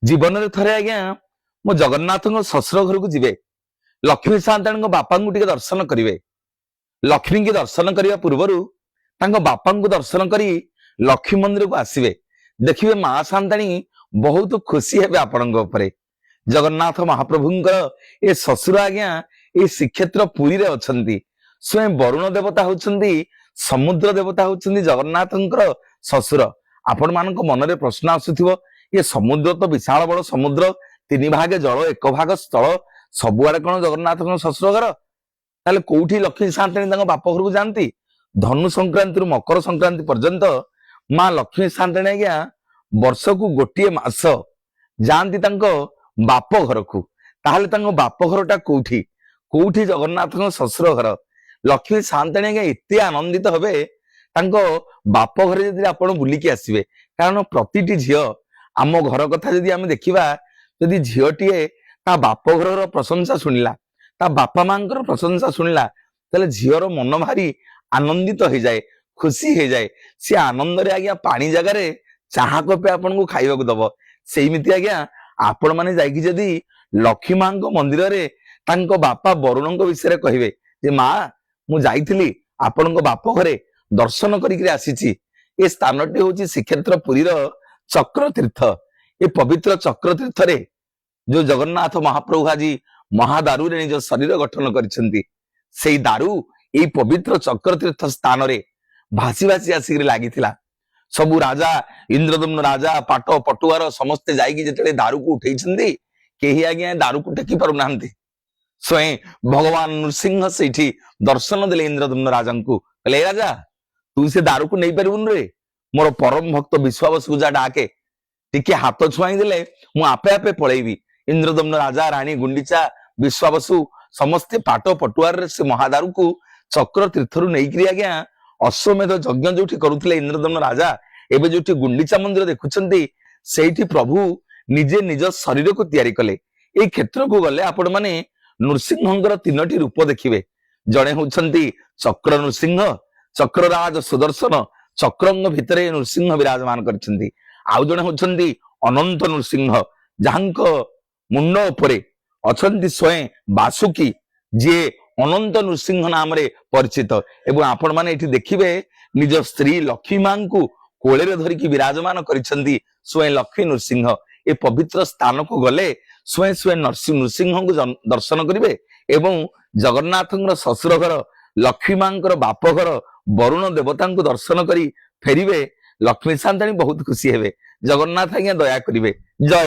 जीवन में थरे आज्ञा मो जगन्नाथ शशुर घर को जीवे लक्ष्मी सान्ताणी बापा टे दर्शन करेंगे। लक्ष्मी की दर्शन करने पूर्वर बापा को दर्शन कर लक्ष्मी मंदिर को आसवे देखिए माँ सान्ताणी बहुत खुशी है आपण जगन्नाथ महाप्रभुंकर ए शशुर आज्ञा ये श्रीक्षेत्र पुरी रे अछंती स्वयं वरुण देवता होचंती समुद्र देवता होचंती जगन्नाथ शशुर। आपण मान मन में प्रश्न आसुथिबो ये समुद्र तो विशाल बड़ समुद्र तीन भाग जल एक भाग स्थल सबुआड़े कौन जगन्नाथ शशुर घर ताले कोठी लक्ष्मी सान्ताणी बाप घर को जाती धनु संक्रांति मकर संक्रांति पर्यंत माँ लक्ष्मी सान्ताणी आज्ञा वर्ष को गोटे मास जाती बाप घर को ताहले बाप घरटा कोठी कोठी जगन्नाथ शशुर घर लक्ष्मी सान्ताणी आज्ञा एते आनंदित हेबे बाप घर जदि आपण बुलिकी आसबे कारण प्रतिटी झील आम घर कथा जदि आम देखा जदि झीटीए ता बाप घर प्रशंसा शुणिला ता बापा माँ प्रशंसा शुणिला ताले झीर मन भारी आनंदित हो जाए खुशी हो जाए सी आनंद रे आज्ञा पानी जगार चाहा कपे आपन को खाइबा को दब सेमिति आज्ञा आपण माने जाइकी जदि लक्ष्मी माँ मंदिर रे तांको बापा वरुण विषय कहिबे जे माँ मु जाइथिली आपण को बाप घरे दर्शन करिक आसीची ए स्थानटी होची श्रीक्षेत्र पुरीर चक्र तीर्थ। ये पवित्र चक्र तीर्थ रे जो जगन्नाथ महाप्रभु आज महादारु रे निज शरीर गठन करिसेंती सेई दारु ए पवित्र चक्र तीर्थ स्थान रे भासी भासी आसिक लागिथिला सबु राजा इंद्रदम्न राजा पाट पटुआर समस्ते जाइकी जेतेले दारु को उठेइछंती केही आज्ञा दारु को टेकी पारु नाहंती स्वयं भगवान नृसिंह सेठी दर्शन देले इंद्रदम्न राजा को कहले राजा तू से दारु को नहीं पारिबुन रे मोर परम भक्त विश्वावसु जा डाके टिके हाथ छुआई देले मु आपे आपे पळेबी। इंद्रदम्न राजा रानी गुंडीचा विश्वावसु समस्ते पाट पटुआर से महादारु को चक्र तीर्थरु नेइकरी आज्ञा अश्वमेध यज्ञ जोठी करुथिले इंद्रदम्न राजा एबे जोठी गुंडीचा मंदिर देखुछंती सेठी प्रभु निजे निज शरीर को तैयारी कले। ए क्षेत्र को गले आपण माने नृसिंहंकर तीनोटी रूप देखिबे जणे होछंती चक्र नृसिंह चक्रराज सुदर्शन चक्रंग भितरे नृसिंह विराजमान करछंती आउ जणे होछंती अनंत नृसिंह जहांक मुंड उपरे अछंती स्वयं बासुकी जे अनंत नृसिंह नाम रे परिचित एवं आपण माने एठी देखिबे निज स्त्री लक्ष्मी मां को कोळे धरिकी विराजमान करिसेंती स्वयं लक्ष्मी नृसिंह। ए पवित्र स्थान को गले स्वयं स्वयं नृसिंह को दर्शन करिवे एवं जगन्नाथ शशुर घर लक्ष्मी मां बाप घर वरुण देवता को दर्शन करी फेरिवे लक्ष्मी सान्ताणी बहुत खुशी हेबे जगन्नाथ आज्ञा दया करिवे। जय।